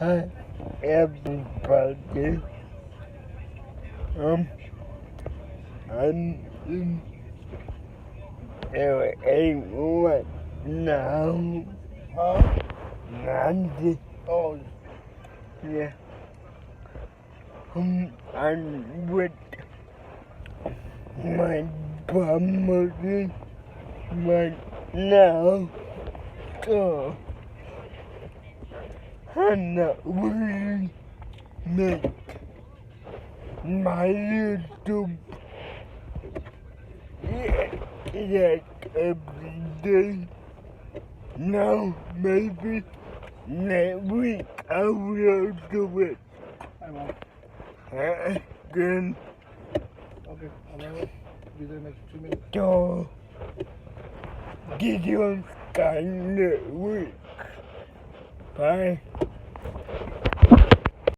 Hi, everybody. Um, I'm in LA right now. Huh? Nancy. Oh, Yeah. I'm with my family right now. So, I'm not really make my YouTube yet every day. Now, maybe next week I will do it I won't. again. Okay, I'll be there next 2 minutes. So, Gideon's kind of week. Bye.